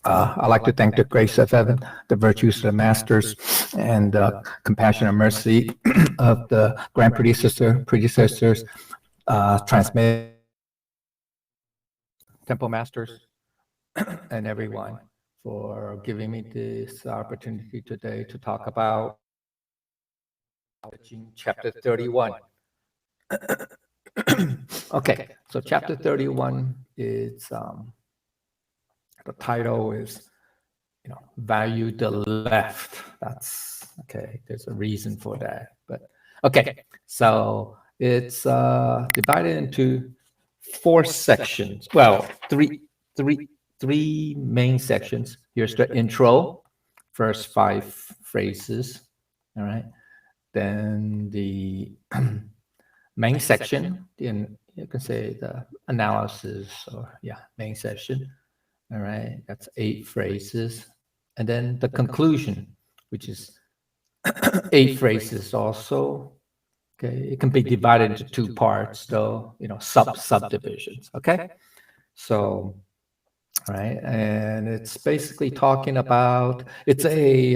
I'd like to thank the grace of heaven, the virtues of the masters, and the compassion and mercy of the grand predecessors, transmitted temple masters, and everyone for giving me this opportunity today to talk about chapter 31. Okay, so chapter 31 is the title is value the left. That's okay. There's a reason for that, but okay. So it's divided into 4 sections. Well, three main sections. Here's the intro, first 5 phrases. All right. Then the main section, then you can say the analysis or main section. All right, that's 8 phrases. And then the conclusion, which is 8 phrases also. Okay, it can be divided into 2 parts though, subdivisions. Okay, so right, and it's basically talking about it's a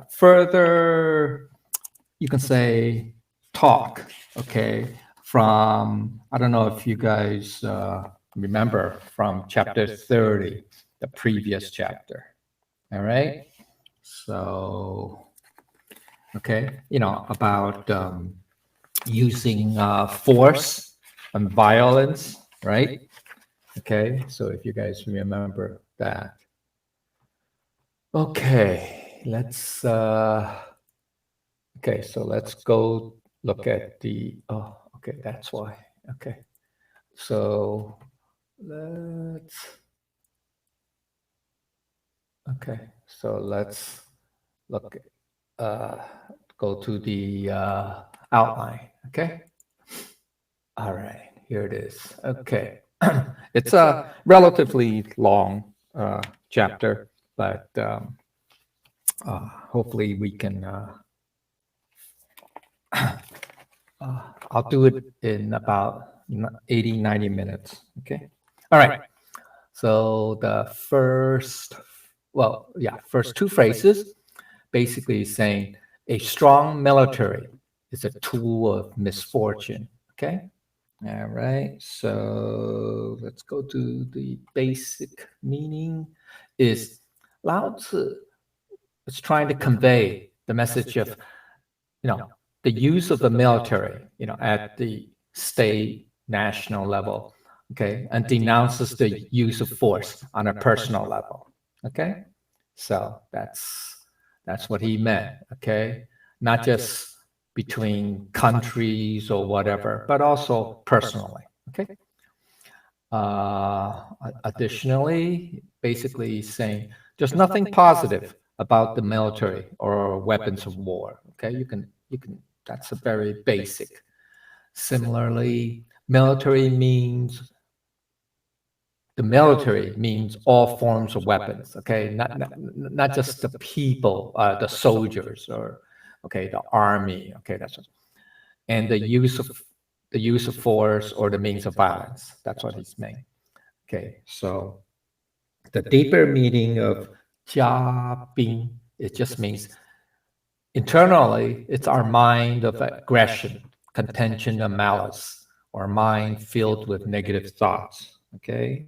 further, you can say, talk. Okay, from I don't know if you guys remember from chapter 30, the previous chapter. All right. So, okay, about using force and violence, right? Okay, so if you guys remember that. Okay, let's, okay, so let's go look at okay, that's why. Okay, so let's look, go to the outline. Okay. All right, here it is. Okay. It's a relatively long chapter, but hopefully we can, I'll do it in about 80, 90 minutes. Okay. All right. So the first 2 phrases basically saying a strong military is a tool of misfortune. Okay. All right. So let's go to the basic meaning. Is Lao Tzu is trying to convey the message of, the use of the military, at the state, national level, okay, and denounces the use of force on a personal level, okay? So that's what he meant, okay? Not just between countries or whatever, but also personally, okay? Additionally, basically saying there's nothing positive about the military or weapons of war, okay? You can, that's a very basic. Similarly, the military means all forms of weapons, okay? Not just the people, the soldiers, or okay, the army, okay, that's what, and the use of force or the means of violence. That's what he's saying. Okay, so the deeper meaning of jia bing, it just means internally, it's our mind of aggression, contention, and malice, or mind filled with negative thoughts. Okay.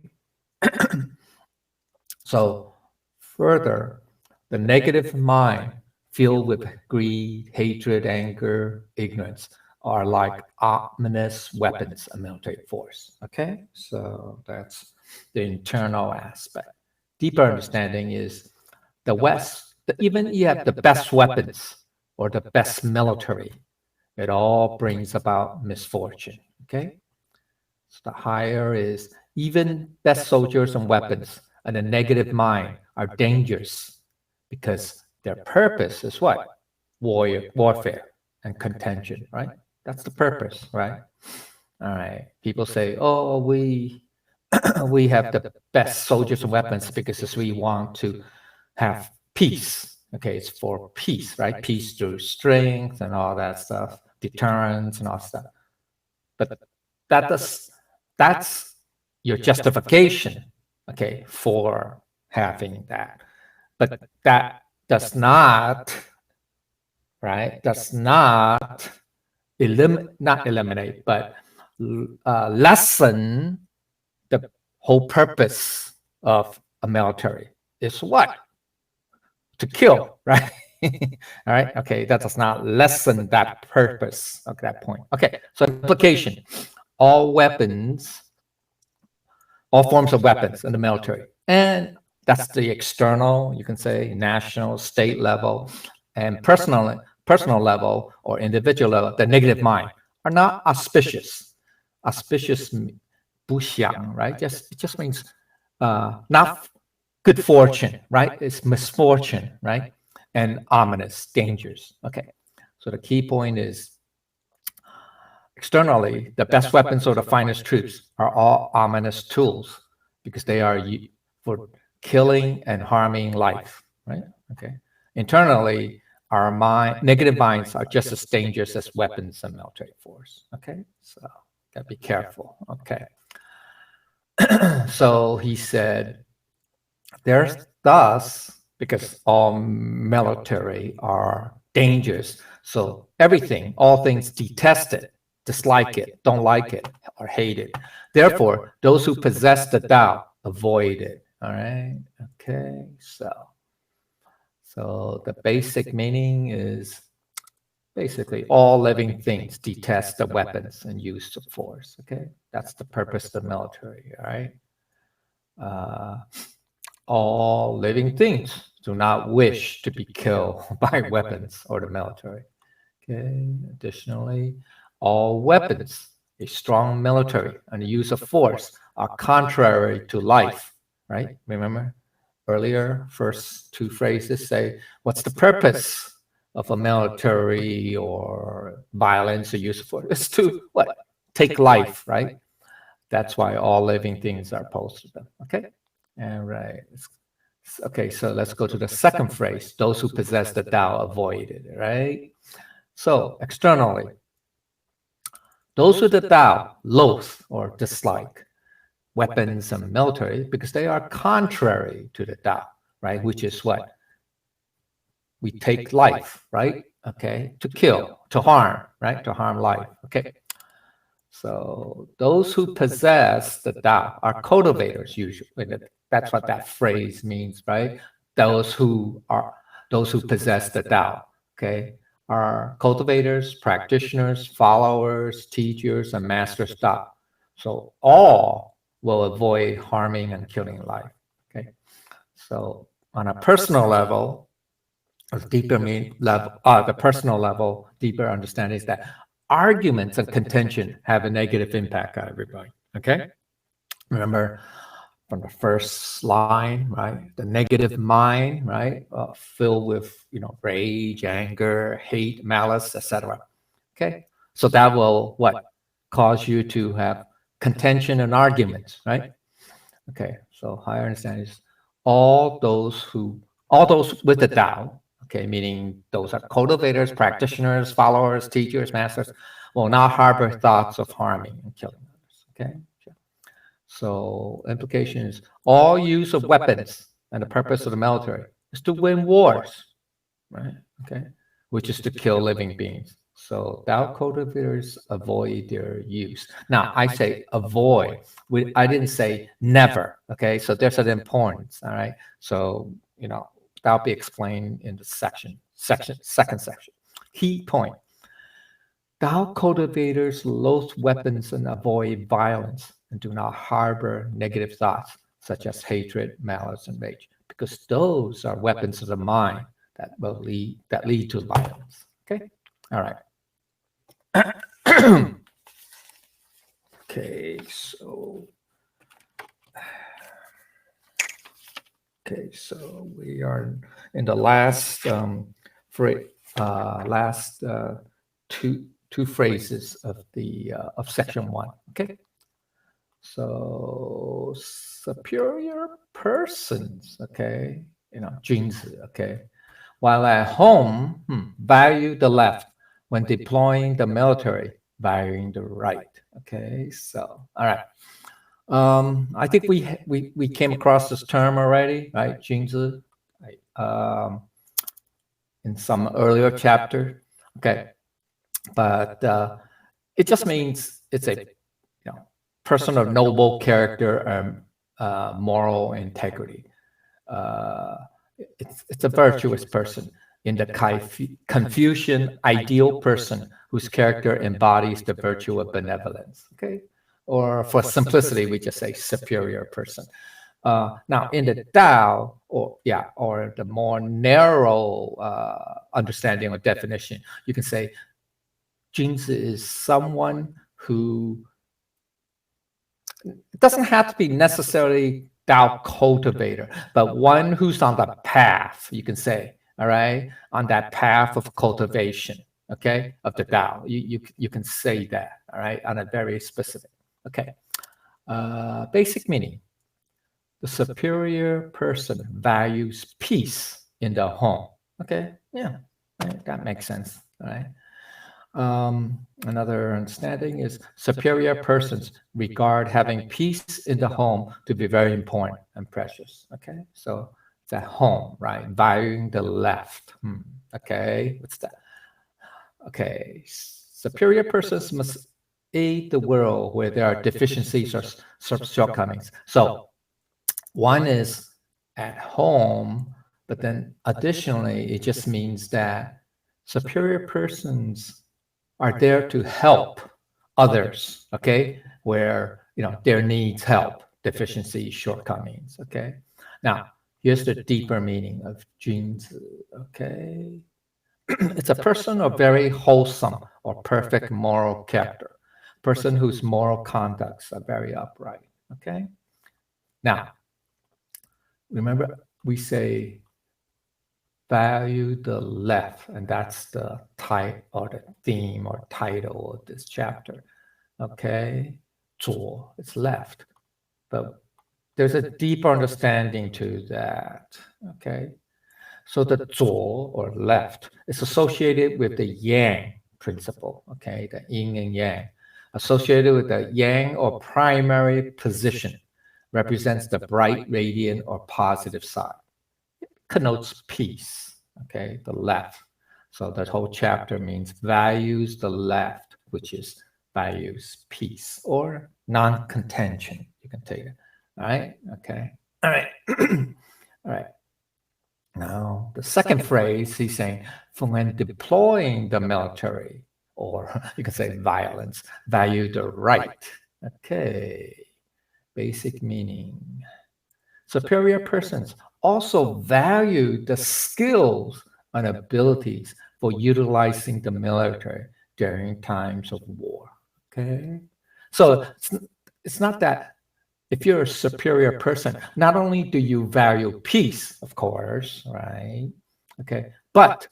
So, further, the negative mind filled with greed, hatred, anger, ignorance are like ominous weapons of military force. Okay. So, that's the internal aspect. Deeper understanding is the West, even you have the best weapons or the best military, it all brings about misfortune. Okay. So the higher is even best soldiers and weapons and the negative mind are dangerous because their purpose is what? Warfare and contention, right? That's the purpose, right? All right. People say, oh, we we have the best soldiers and weapons because we want to have peace. Okay, it's for peace, right? Peace through strength and all that stuff, deterrence and all stuff. But that's your justification, okay, for having that. But that does not, right, does not not eliminate, but lessen the whole purpose of a military is what? To kill, right? All right. Okay. That does not lessen that purpose of that point. Okay. So implication: all weapons, all forms of weapons in the military, and that's the external, you can say, national, state level, and personal level or individual level. The negative mind are not auspicious. Auspicious, 不祥, right? It just means not good fortune, right? It's misfortune, right? And ominous, dangers. Okay. So the key point is externally, the best weapons or the finest troops are all ominous tools because they are for killing and harming life, right? Okay. Internally, our negative minds are just as dangerous as weapons and military force. Okay. So gotta be careful. Okay. So he said, there's thus, because all military are dangerous, so everything, all things detest it, dislike it, don't like it, or hate it. Therefore, those who possess the Tao avoid it. All right. Okay. So the basic meaning is basically all living things detest the weapons and use of force. Okay. That's the purpose of the military. All right. All living things do not wish to be killed by weapons or the military. Okay. Additionally, all weapons, a strong military, and the use of force are contrary to life. Right? Remember earlier, first two phrases say, what's the purpose of a military or violence or use of force? It's to what? Take life, right? That's why all living things are opposed to them. Okay. All right. Okay, so let's go to the second phrase. Those who possess the Tao avoid it, right? So externally, those who the Tao loathe or dislike weapons and military because they are contrary to the Tao, right? Which is what? We take life, right? Okay, to kill, to harm, right? To harm life, okay? So those who possess the Tao are cultivators usually. That's what that phrase means, right? Those who possess the Tao, okay, are cultivators, practitioners, followers, teachers, and masters Tao. So all will avoid harming and killing life. Okay. So on a personal level, the personal level, deeper understanding is that arguments and contention have a negative impact on everybody. Okay. Remember from the first line, right? The negative mind, right? Filled with, rage, anger, hate, malice, etc. Okay. So that will what? Cause you to have contention and arguments, right? Okay. So higher understanding is all those with the Tao, okay, meaning those are cultivators, practitioners, followers, teachers, masters, will not harbor thoughts of harming and killing others. Okay. So implication is all use of weapons and the purpose of the military is to win wars, right? Okay, which is to kill living beings. So Tao cultivators avoid their use. Now I say avoid. I didn't say never. Okay, so there's an importance. All right. So that'll be explained in the second section. Key point. Tao cultivators loathe weapons and avoid violence and do not harbor negative thoughts such as hatred, malice, and rage, because those are weapons of the mind that lead to violence. Okay, all right. Okay, so we are in the last two phrases of section 1. Okay. So superior persons, okay, Junzi, okay, while at home, value the left when deploying the military, valuing the right. Okay, so all right. I think we came across this term already, right? Jingzi, right? In some earlier chapter. Okay, but it just means it's a person of noble character and moral integrity. Uh, it's a virtuous person in the Confucian ideal person whose character embodies the virtue of benevolence. Okay, or for simplicity, we just say superior person. Now, in the Tao, or the more narrow understanding or definition, you can say Jingzi is someone who it doesn't have to be necessarily Tao cultivator, but one who's on the path, you can say, all right, on that path of cultivation, okay, of the Tao. You can say that, all right, on a very specific, okay. Basic meaning: the superior person values peace in the home. Okay, yeah, right, that makes sense, all right. Another understanding is superior persons regard having peace in the home to be very important and precious. Okay, so it's at home, right? Valuing the left. Okay, what's that? Okay, superior persons must aid the world where there are deficiencies or shortcomings. So one is at home, but then additionally, it just means that superior persons are there to help others, okay, where there needs help, deficiencies, shortcomings. Okay, now here's the deeper meaning of Junzi. Okay, it's a person of very wholesome or perfect moral character, person whose moral conducts are very upright. Okay, now remember we say value the left, and that's the type or the theme or title of this chapter. Okay, 左, it's left, but there's a deeper understanding to that. Okay, so the 左 or left is associated with the yang principle. Okay, the yin and yang, associated with the yang or primary position, represents the bright, radiant, or positive side, connotes peace. Okay, the left. So that whole chapter means values the left, which is values peace or non-contention. You can take it. All right. Okay. All right. All right. Now, the second phrase, he's saying, from when deploying the military, or you can say violence, value the right. Okay. Basic meaning. Superior persons also value the skills and abilities for utilizing the military during times of war. Okay. So it's not that if you're a superior person, not only do you value peace, of course, right? Okay. But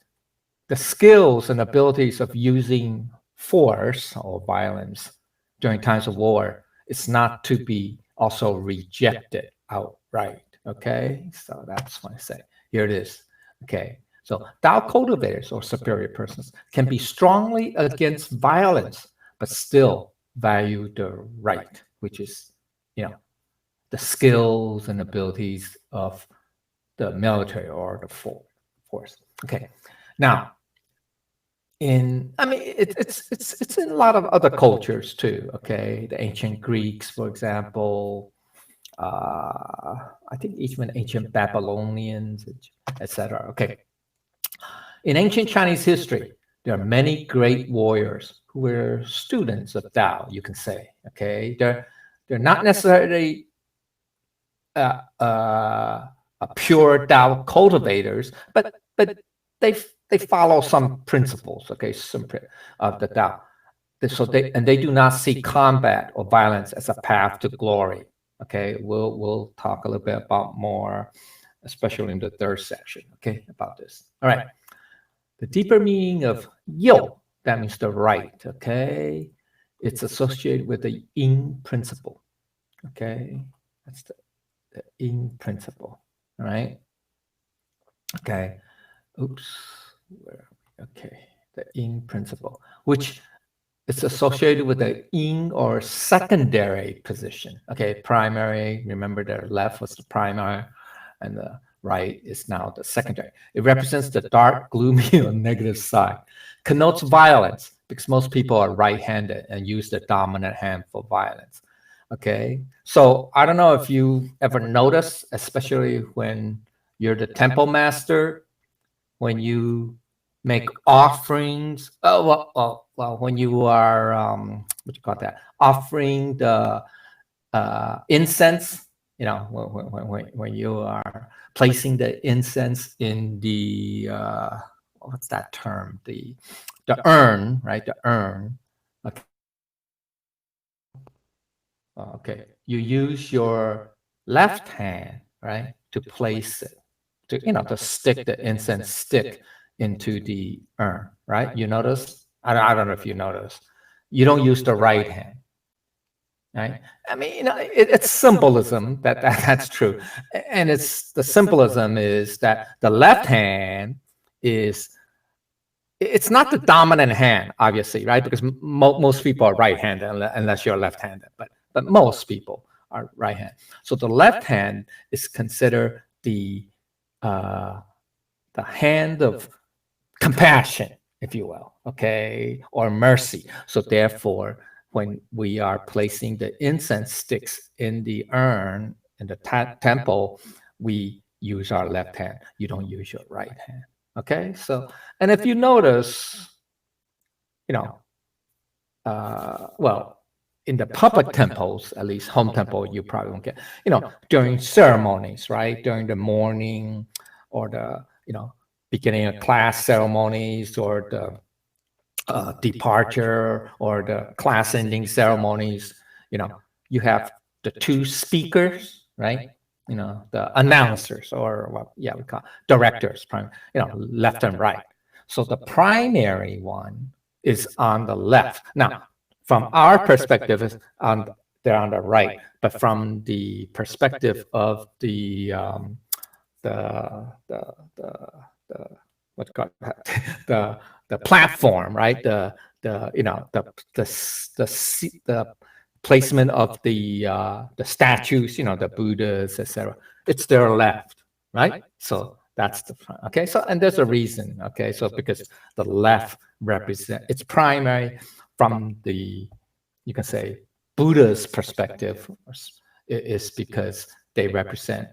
the skills and abilities of using force or violence during times of war is not to be also rejected outright. Okay, so that's what I say. Here it is. Okay, so Tao cultivators or superior persons can be strongly against violence, but still value the right, which is, the skills and abilities of the military or the force. Okay, now it's in a lot of other cultures too. Okay, the ancient Greeks, for example, I think even ancient Babylonians, etc. Okay, in ancient Chinese history, there are many great warriors who were students of Tao. You can say, okay, they're not necessarily uh, uh, pure Tao cultivators, but they they follow some principles, okay, of the Tao. So they do not see combat or violence as a path to glory. Okay, we'll talk a little bit about more, especially in the third section. Okay, about this. All right, the deeper meaning of yo, that means the right. Okay, it's associated with the yin principle. Okay, that's the yin principle. All right. Okay. Oops. Okay. The yin principle, which it's associated with the yin or secondary position. Okay, primary, remember the left was the primary and the right is now the secondary. It represents the dark, gloomy, or negative side. Connotes violence because most people are right-handed and use the dominant hand for violence. Okay, so I don't know if you ever notice, especially when you're the temple master, when you make offerings. Oh, well, when you are what you call that? Offering the incense. You know, when you are placing the incense in the what's that term? The urn, right? The urn. Okay. Okay. You use your left hand, right, to place it, to stick the incense stick into the urn, right? You notice? I don't know if you notice. You don't use the right hand, right? I mean, it's symbolism that's true, and it's the symbolism is that the left hand is it's not the dominant hand, obviously, right? Because most people are right-handed unless you're left-handed, but most people are right-handed. So the left hand is considered uh, the hand of compassion, if you will, okay, or mercy. So therefore, when we are placing the incense sticks in the urn in the temple, we use our left hand. You don't use your right hand. Okay, so and if you notice, you know, well, in the public temples, at least home temple, you probably won't get, during ceremonies, right? During the morning or the, beginning of class ceremonies or the departure or the class ending ceremonies, you know, you have the two speakers, right? The announcers or what, yeah, we call directors, left and right. So the primary one is on the left. Now, from our perspective, they're on the right, but from the perspective of the the the, the what's called the the platform, right? The placement of the statues, the Buddhas, etc. It's their left, right? So that's the front. Okay. So and there's a reason. Okay. So because the left represent its primary from the, you can say, Buddha's perspective is because they represent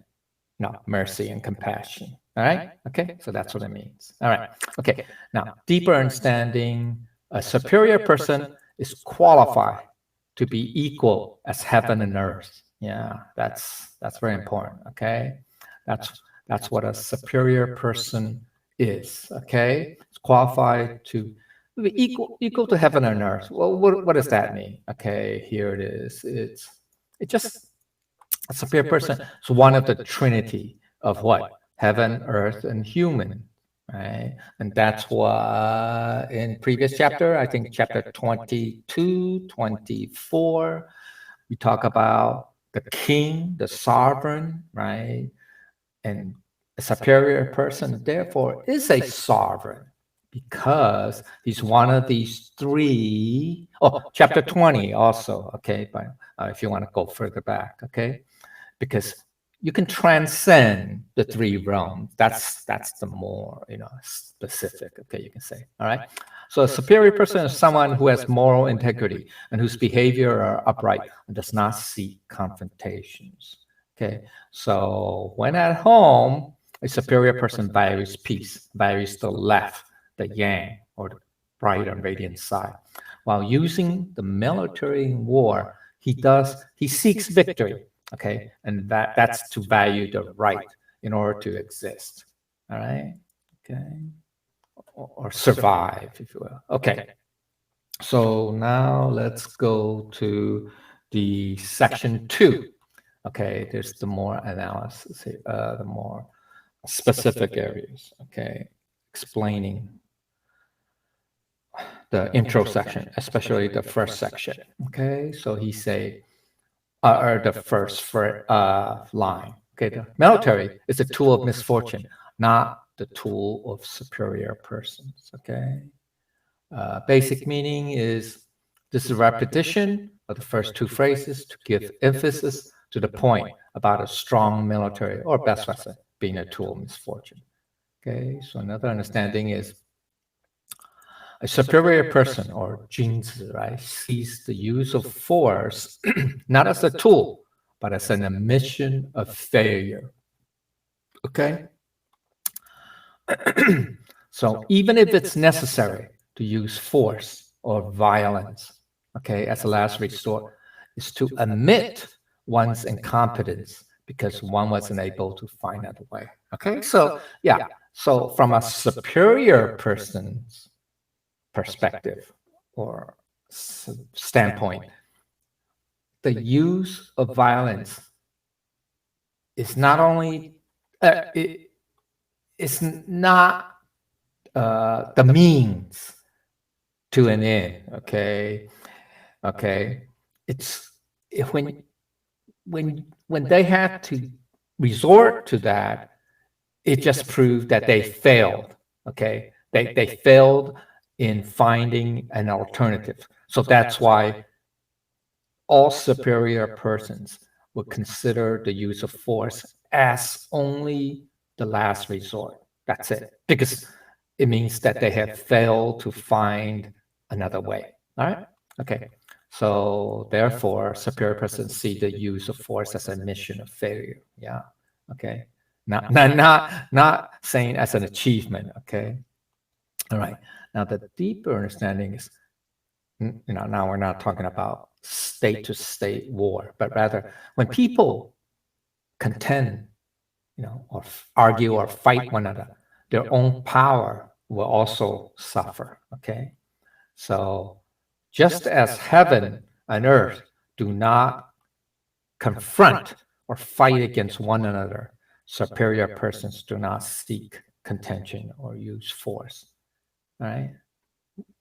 mercy and compassion. All right. Okay. So that's what it means. All right. Okay. Now, deeper understanding, a superior person is qualified to be equal as heaven and earth. Yeah, that's very important. Okay. That's what a superior person is. Okay. It's qualified to be equal to heaven and earth. Well, what does that mean? Okay, here it is. It just a superior person is one of the trinity of what? Heaven, earth, and human, right? And that's what in previous chapter, I think chapter 22, 24, we talk about the king, the sovereign, right? And a superior person, therefore, is a sovereign because he's one of these three. Oh, chapter 20 also, okay, but if you want to go further back, okay? Because you can transcend the three realms. That's the more specific. Okay, you can say. All right. So a superior person is someone who has moral integrity and whose behavior are upright and does not seek confrontations. Okay. So when at home, a superior person values peace, values the left, the yang, or the bright and radiant side. While using the military in war, he seeks victory. Okay, and that's to value the right in order to exist. All right. Okay, or survive, if you will. Okay. So now let's go to the section 2. Okay, there's the more analysis, the more specific areas. Okay, explaining the intro section, especially the first section. Okay, so he say, or the first line. Okay, the military is a tool of misfortune, not the tool of superior persons. Okay, basic meaning is This is a repetition of the first two phrases to give emphasis to the point about a strong military, or best vessel, being a tool of misfortune. Okay, so another understanding is a superior person, or jinzi, right, sees the use of force not as a tool, but as an admission of failure. Okay? So even if it's necessary to use force or violence, okay, as a last resort, is to admit one's incompetence because one wasn't able to find another way. Okay, so yeah, so from a superior person's perspective or standpoint, the use of violence is not only it's not the means to an end. Okay, it's when they had to resort to that, it just proved that they failed. Okay, they failed in finding an alternative. So that's why all superior persons would consider the use of force as only the last resort. That's it, because it means that they have failed to find another way. All right. Okay. So therefore, superior persons see the use of force as a mission of failure. Yeah. Okay. Not saying as an achievement. Okay. All right. Now the deeper understanding is, now we're not talking about state to state war, but rather when people contend, or argue or fight one another, their own power will also suffer. Okay. So just as heaven and earth do not confront or fight against one another, superior persons do not seek contention or use force. Right?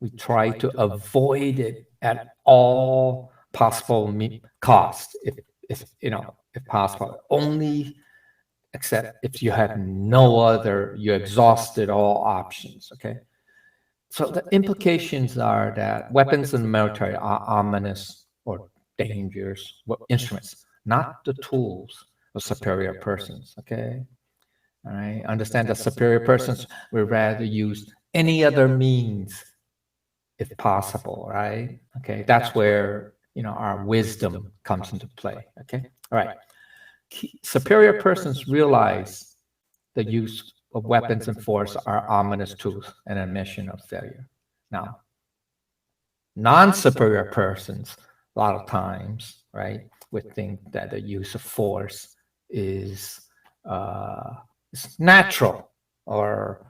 We try to avoid it at all possible cost, if possible. Only except if you have no other, you exhausted all options. Okay. So the implications are that weapons in the military are ominous or dangerous instruments, not the tools of superior persons. Okay. All right. Understand that superior persons would rather use any other means if possible, right? Okay, that's where our wisdom comes into play. Okay, all right. Superior persons realize the use of weapons and force are ominous tools and a mission of failure. Now, non-superior persons, a lot of times, right, would think that the use of force is natural, or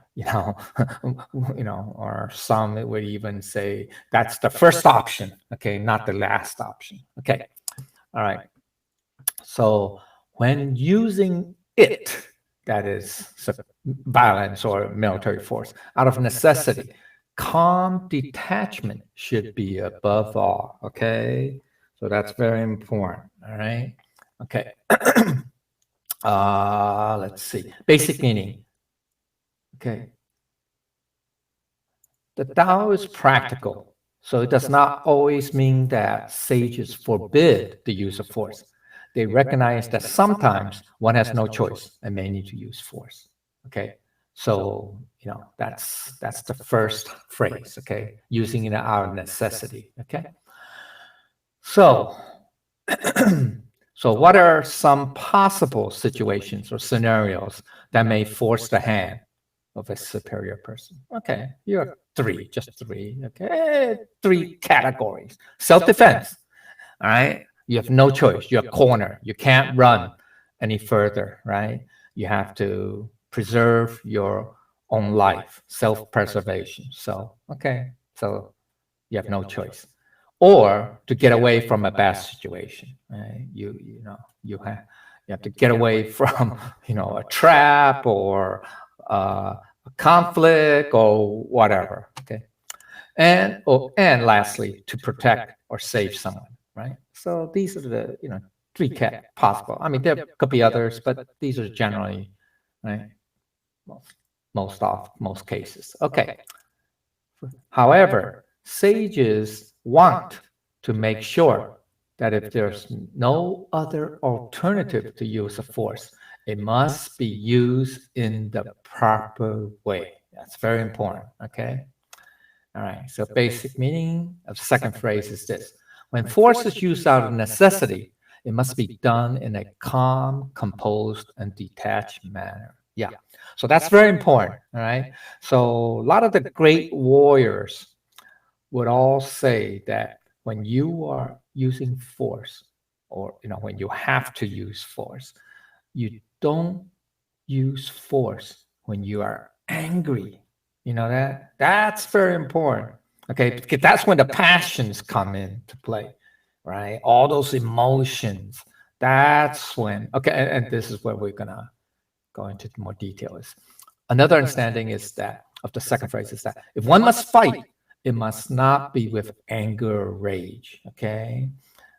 or some would even say that's the first option, okay, not the last option. Okay, all right. So when using it, that is violence or military force, out of necessity, calm detachment should be above all. Okay, so that's very important. All right. Okay. Let's see. Basic meaning. Okay. The Tao is practical, so it does not always mean that sages forbid the use of force. They recognize that sometimes one has no choice and may need to use force. Okay, so that's the first phrase. Okay, using it out of necessity. Okay, so so what are some possible situations or scenarios that may force the hand of a superior person? Okay, you have just three. Okay, three categories. Self-defense. All right, you have no choice. You're cornered. You can't run any further. Right, you have to preserve your own life. Self-preservation. So so you have no choice, or to get away from a bad situation. Right? You have to get away from a trap or a conflict or whatever. Okay, and lastly, to protect or save someone. Right. So these are the three possible. I mean, there could be others, but these are generally right. Most cases. Okay. However, sages want to make sure that if there's no other alternative to use of force, it must be used in the proper way. That's very important. Okay. All right. So basic meaning of the second phrase is this. When force is used out of necessity, it must be done in a calm, composed, and detached manner. Yeah. So that's very important. All right. So a lot of the great warriors would all say that when you are using force, or when you have to use force, you don't use force when you are angry. You know that? That's very important. Okay, because that's when the passions come into play, right? All those emotions. That's when, okay, and this is where we're gonna go into more details. Another understanding is that of the second phrase is that if one must fight, it must not be with anger or rage. Okay.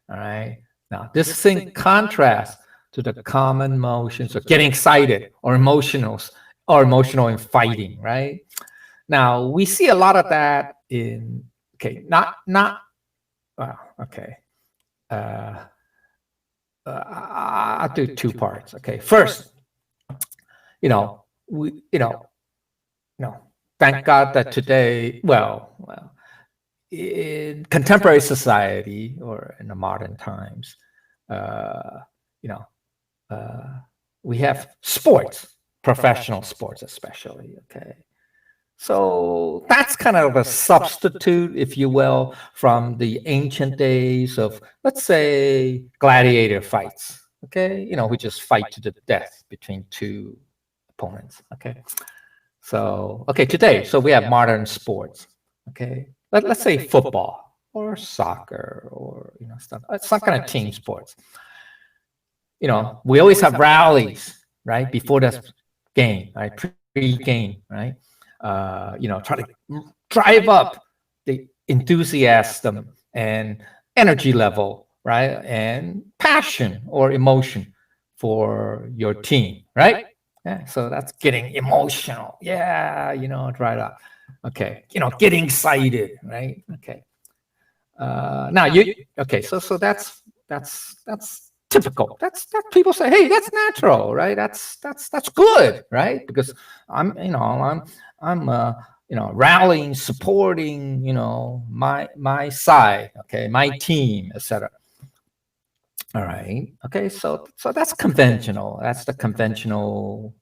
All right. Now, this is in contrast to the common emotions of getting excited or emotional in fighting, right? Now, we see a lot of that in, okay, not, well, okay. I'll do two parts. Okay. First, we, no, thank God that today, well, in contemporary society or in the modern times, uh, you know, uh, we have sports, professional sports especially. Okay, so that's kind of a substitute, if you will, from the ancient days of, let's say, gladiator fights. Okay, we just fight to the death between two opponents. Okay, so, okay, today, so we have modern sports. Okay, let's say football or soccer or stuff, some kind of team sports. We always have rallies, right, before the game, right, pre-game, right. Try to drive up the enthusiasm and energy level, right, and passion or emotion for your team, right? Yeah, so that's getting emotional. Yeah, right up. Okay, getting excited, right? Okay. Now you okay? So that's typical. That people say, hey, that's natural, right? That's good, right? Because I'm rallying, supporting my side, okay, my team, etc. All right. Okay. So that's conventional. That's the conventional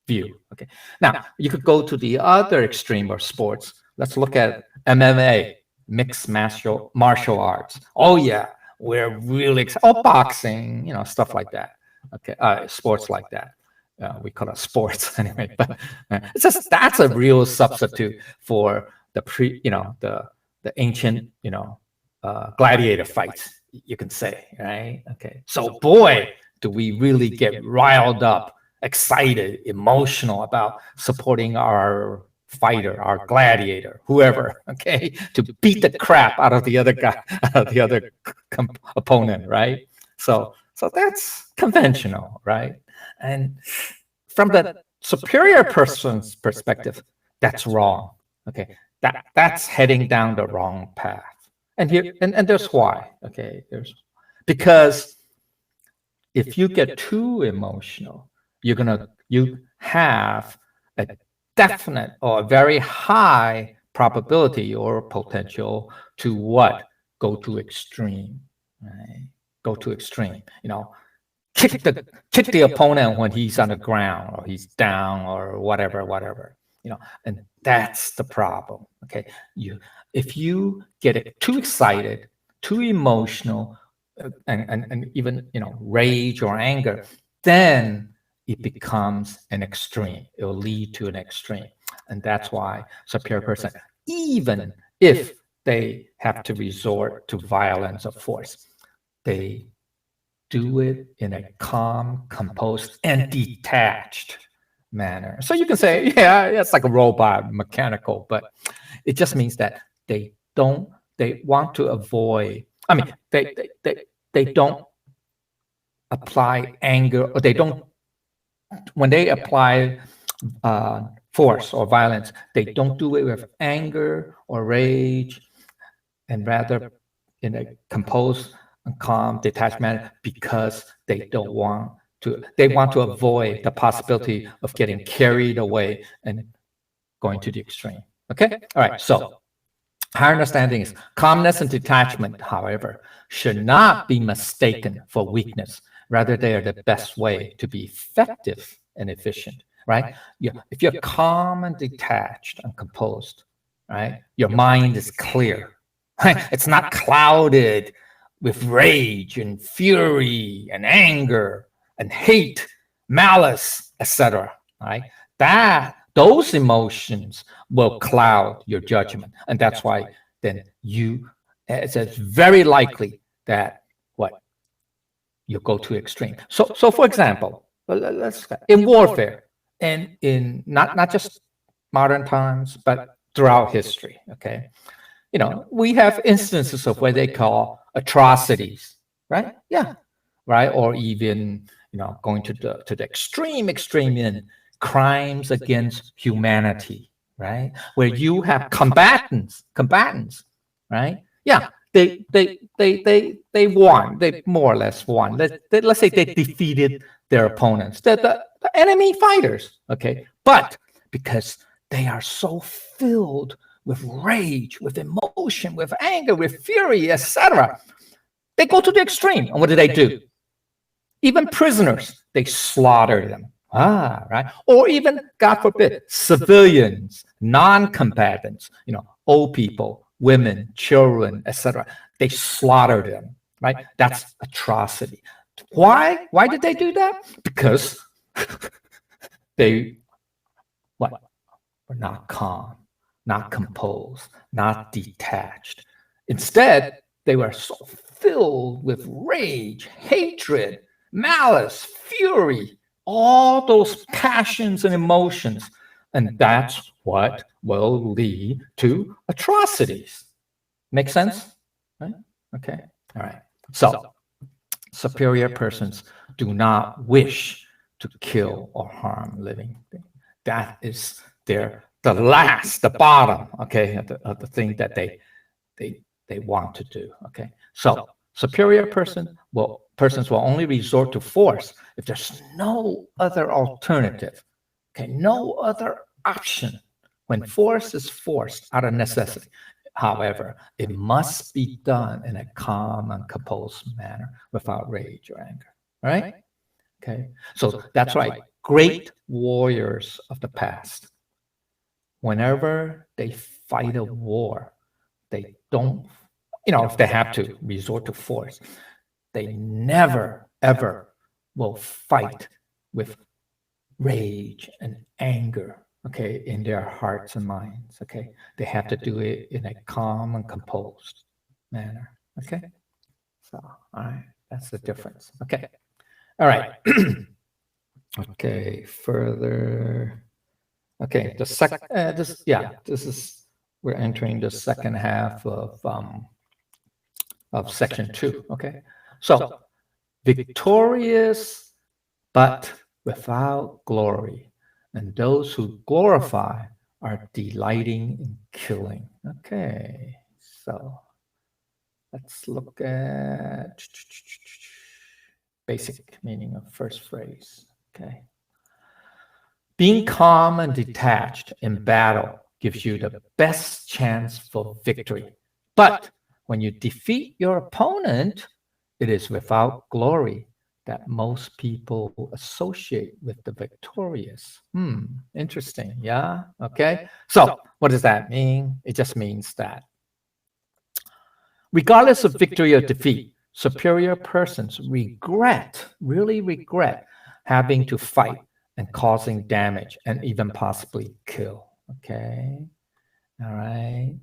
view. Okay. Now you could go to the other extreme of sports. Let's look at MMA, mixed martial arts. Oh yeah, we're really oh, boxing, stuff like that. Okay. Sports like that. We call it sports anyway, but it's just that's a real substitute for the ancient gladiator fights, you can say, right? Okay. So, boy, do we really get riled up, excited, emotional about supporting our fighter, our gladiator, whoever, okay, to beat the crap out of the other guy, out of the other opponent, right? So that's conventional, right? And from the superior person's perspective, that's wrong. Okay, that's heading down the wrong path. And here, and there's why. Okay, there's because if you get too emotional, you have a definite or a very high probability or potential to what? Go to extreme, right? Go to extreme. Kick the opponent when he's on the ground or he's down or whatever. And that's the problem. Okay, if you get too excited, too emotional, and even rage or anger, then it becomes an extreme. It will lead to an extreme, and that's why superior person, even if they have to resort to violence or force, they do it in a calm, composed, and detached manner. So you can say, yeah, it's like a robot, mechanical, but it just means that they want to avoid, I mean, they don't apply anger, or they don't, when they apply force or violence, they don't do it with anger or rage, and rather in a composed and calm, detached manner because they want to avoid the possibility of getting carried away and going to the extreme. Okay? All right. So higher understanding is calmness and detachment, however, should not be mistaken for weakness. Rather, they are the best way to be effective and efficient, right? Yeah. If you're calm and detached and composed, right, your mind is clear. Right? It's not clouded with rage and fury and anger and hate, malice, etc. Right? Those emotions will cloud your judgment, and that's why then it's very likely that what you go to extreme. So for example, let's in warfare, and in not just modern times, but throughout history. Okay, we have instances of what they call atrocities, right? Yeah, right, or even going to the extreme end, crimes against humanity, right? Where you have combatants, right? Yeah, they won. They more or less won. Let's say they defeated their opponents, the enemy fighters. Okay, but because they are so filled with rage, with emotion, with anger, with fury, etc., they go to the extreme. And what do? Even prisoners, they slaughter them. Right. Or even, God forbid, civilians, non-combatants, old people, women, children, etc. They slaughter them. Right. That's atrocity. Why? Why did they do that? Because they what? Were not calm, not composed, not detached. Instead, they were so filled with rage, hatred, malice, fury, all those passions and emotions. And that's what will lead to atrocities. Make sense? Right? Okay. All right. So, superior persons do not wish to kill or harm living things. That is the bottom, okay, of the thing that they want to do. Okay. So superior persons will only resort to force if there's no other alternative. Okay, no other option. When force is forced out of necessity. However, it must be done in a calm and composed manner without rage or anger. All right? Okay. So that's right. Great warriors of the past, whenever they fight a war, they don't, if they have to resort to force, they never, ever will fight with rage and anger, okay, in their hearts and minds, okay? They have to do it in a calm and composed manner, okay? So, all right, that's the difference, okay? All right. Okay, further. Okay, this is we're entering the second half of section 2. Okay, so victorious but without glory, and those who glorify are delighting in killing. Okay, so let's look at basic meaning of first phrase. Okay. Being calm and detached in battle gives you the best chance for victory. But when you defeat your opponent, it is without glory that most people associate with the victorious. Interesting. Yeah. Okay. So, what does that mean? It just means that regardless of victory or defeat, superior persons really regret having to fight and causing damage and even possibly kill. Okay. All right.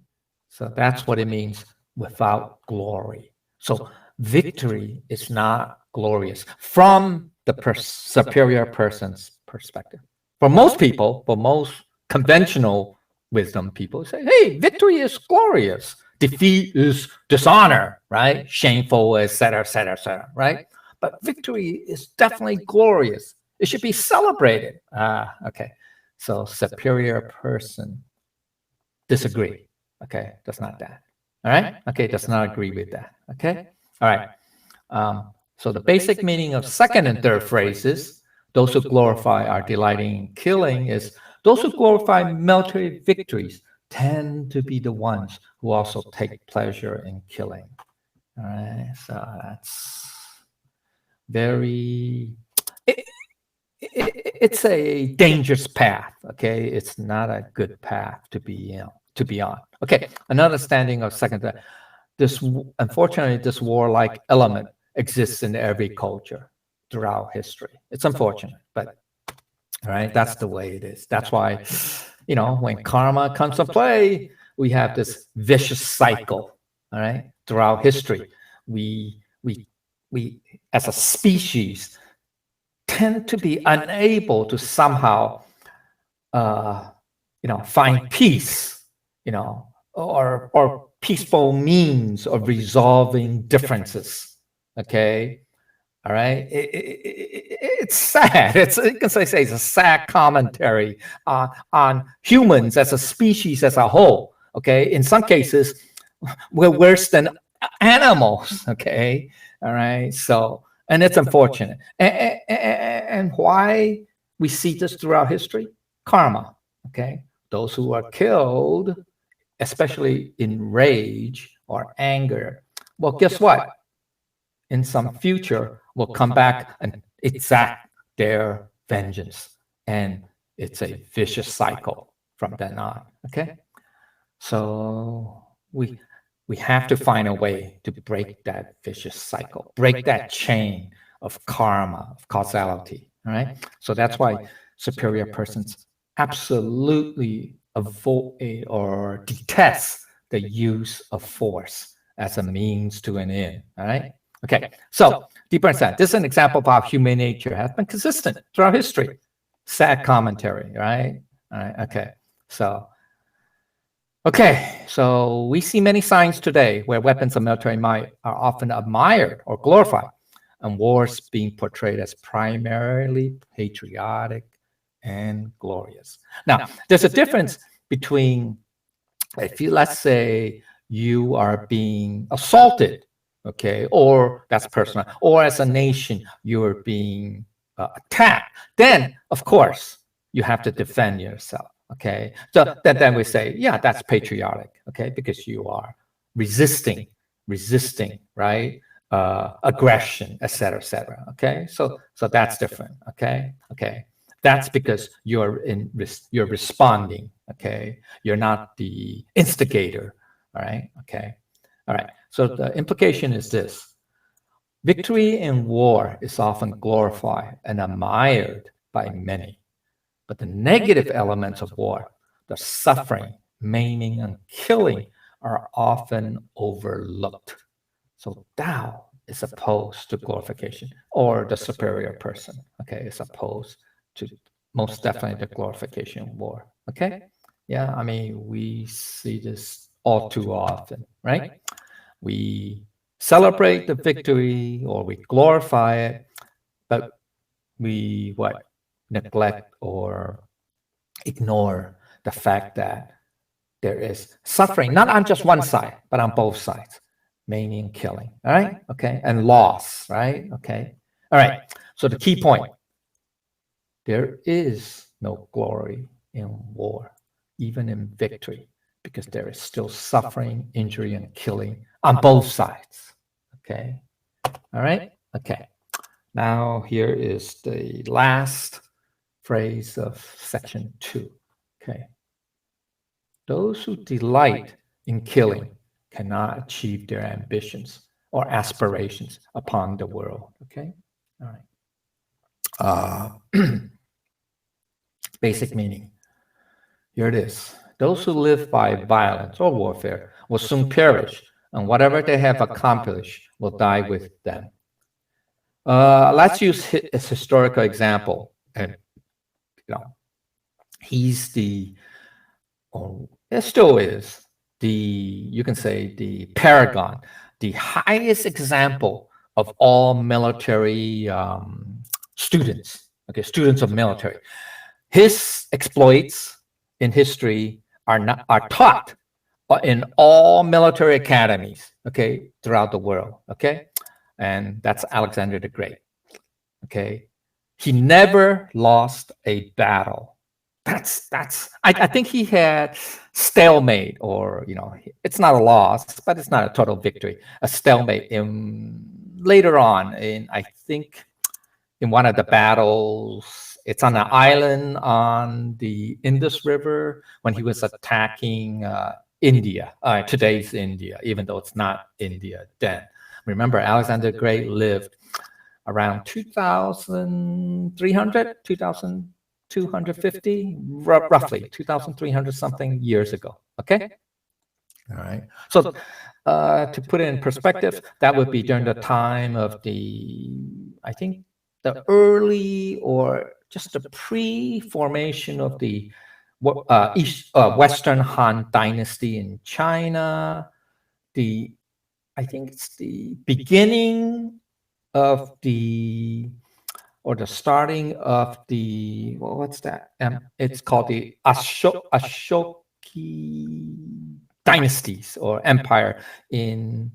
So that's what it means without glory. So victory is not glorious from the superior person's perspective. For most people, for most conventional wisdom people say, hey, victory is glorious. Defeat is dishonor, right? Shameful, et cetera, right? But victory is definitely glorious. It should be celebrated. Okay. So superior person disagree. Okay, that's not that. All right? Okay, does not agree with that. Okay? All right. So the basic meaning of second and third phrases, those who glorify are delighting in killing, is those who glorify military victories tend to be the ones who also take pleasure in killing. All right, so that's very, it, it's a dangerous path. Okay, it's not a good path to be on. Okay, another standing of second. Unfortunately, this warlike element exists in every culture throughout history. It's unfortunate, but all right, that's the way it is. That's why, when karma comes to play, we have this vicious cycle. All right, throughout history, we we we as a species tend to be unable to somehow, find peace, or peaceful means of resolving differences. Okay, all right. It's sad. You can say it's a sad commentary on humans as a species as a whole. Okay, in some cases, we're worse than animals. Okay, all right. So, and it's unfortunate. And why we see this throughout history? Karma. Okay, those who are killed, especially in rage or anger. Well, guess what? In some future will come back and exact their vengeance. And it's a vicious cycle from then on. Okay. So we have to find a way to break that vicious cycle, break that chain of karma, of causality. All right. So that's why superior persons absolutely avoid or detest the use of force as a means to an end. All right. Okay, so deeper insight. This is an example of how human nature has been consistent throughout history. Sad commentary, right? All right, okay. So we see many signs today where weapons of military might are often admired or glorified, and wars being portrayed as primarily patriotic and glorious. Now, there's a difference between, let's say you are being assaulted, okay, or that's personal, or as a nation you're being attacked, then of course you have to defend yourself. Okay, so then we say, yeah, that's patriotic. Okay, because you are resisting, right? Aggression, etc., etc. Okay, so that's different. Okay, that's because you're responding. Okay, you're not the instigator. All right. Okay. All right. So the implication is this: victory in war is often glorified and admired by many, but the negative elements of war, the suffering, maiming, and killing, are often overlooked. So Tao is opposed to glorification, or the superior person, okay, is opposed to most definitely the glorification of war. Okay. Yeah, I mean, we see this all too often, right? We celebrate the victory or we glorify it, but we neglect or ignore the fact that there is suffering, not on just one side, but on both sides, maiming, killing. All right. Okay. And loss. Right. Okay. All right. So the key point: there is no glory in war, even in victory, because there is still suffering, injury, and killing on both sides. Okay. All right. Okay. Now here is the last phrase of section 2. Okay. Those who delight in killing cannot achieve their ambitions or aspirations upon the world. Okay. All right. Basic meaning. Here it is. Those who live by violence or warfare will soon perish, and whatever they have accomplished will die with them. Let's use his historical example. And he's it still is you can say the paragon, the highest example of all military students. Okay, students of military. His exploits in history are taught in all military academies, okay, throughout the world, okay? And that's Alexander the Great, okay? He never lost a battle. I think he had stalemate, or it's not a loss, but it's not a total victory. A stalemate in later on in, I think, in one of the battles. It's on an island on the Indus River when he was attacking India, today's India, even though it's not India then. Remember, Alexander the Great lived around 2,300, 2,250, roughly 2,300 something years ago. Okay? All right. So to put it in perspective, that would be during the time of I think, the early or just the pre-formation of the Western Han Dynasty in China. I think it's the beginning of the starting of the what's that? It's called the Ashoki dynasties or empire in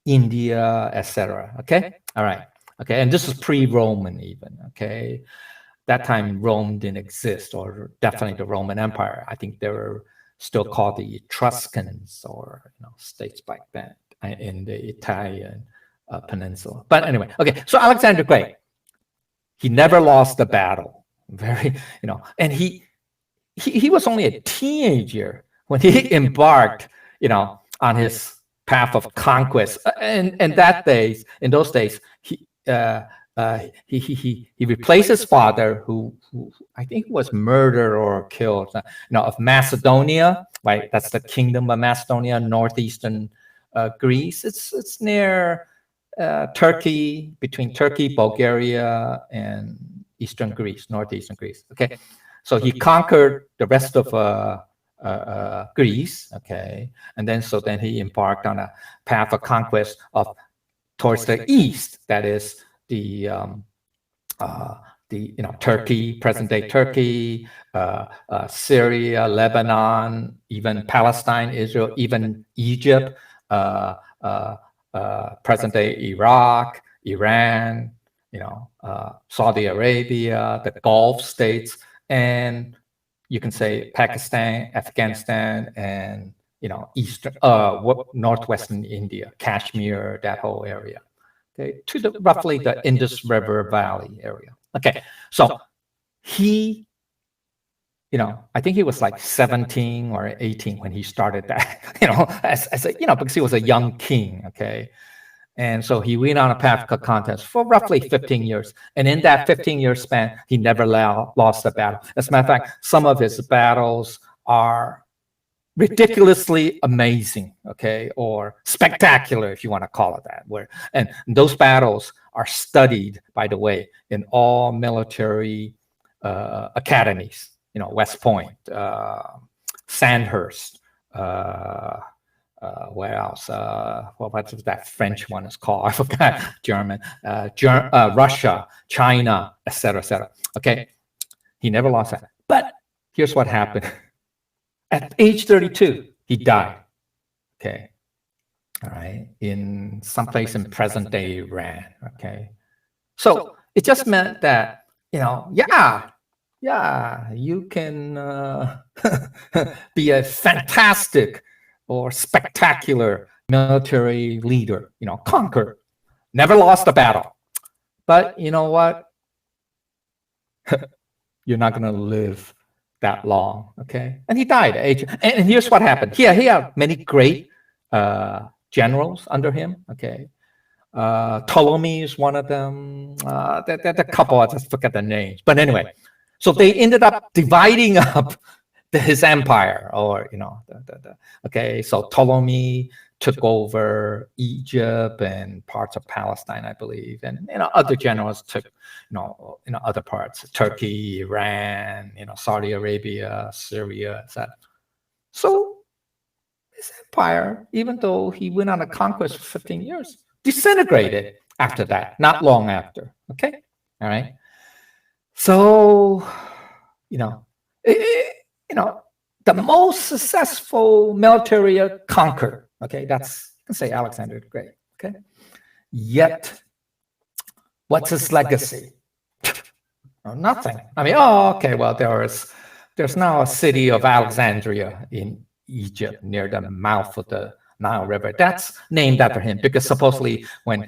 India, etc. Okay, all right. Okay, and this is pre-Roman even. Okay, that time Rome didn't exist, or definitely the Roman Empire. I think they were still called the Etruscans, or states back then in the Italian peninsula. But anyway, okay. So Alexander the Great, he never lost a battle. Very, and he was only a teenager when he embarked, on his path of conquest. And in those days, he replaced his father, who I think was murdered or killed, of Macedonia. Right, that's the kingdom of Macedonia, northeastern Greece. It's near Turkey, between Turkey, Bulgaria, and eastern Greece, northeastern Greece. Okay, so he conquered the rest of Greece. Okay, and then he embarked on a path of conquest towards the east. That is the Turkey, present-day Turkey, Syria, Lebanon, even Palestine, Israel, even Egypt, present-day Iraq, Iran, Saudi Arabia, the Gulf states, and you can say Pakistan, Afghanistan, and eastern, northwestern India, Kashmir, that whole area. Okay, to roughly the Indus River Valley area. Okay, so he, I think he was like 17 or 18 when he started that, as a, because he was a young king. Okay, and so he went on a path of contest for roughly 15 years. And in that 15-year span, he never lost a battle. As a matter of fact, some of his battles are ridiculously amazing, okay, or spectacular, if you want to call it that. And those battles are studied, by the way, in all military academies. West Point, Sandhurst. Where else? What's that French one is called? I forgot. German, Russia, China, etc., etc. Okay, he never lost that. But here's what happened. At age 32, he died. Okay, all right, in someplace in present-day Iran. Okay, so it just meant that you can be a fantastic or spectacular military leader, conquer, never lost a battle. But you know what? You're not going to live that long, okay? And he died at age. And here's what happened. He had many great generals under him, okay? Ptolemy is one of them. There's a couple, I just forget the names. But anyway, so they ended up dividing up his empire, or okay. So Ptolemy took over Egypt and parts of Palestine, I believe, and other generals took other parts, Turkey, Iran, Saudi Arabia, Syria, etc. So his empire, even though he went on a conquest for 15 years, disintegrated after that, not long after. Okay, all right. So the the most successful military conqueror. Okay, that's, you can say Alexander the Great. Okay, yet what's his legacy? Oh, nothing. I mean, okay, well, there's now a city of Alexandria in Egypt near the mouth of the Nile River. That's named after him because supposedly when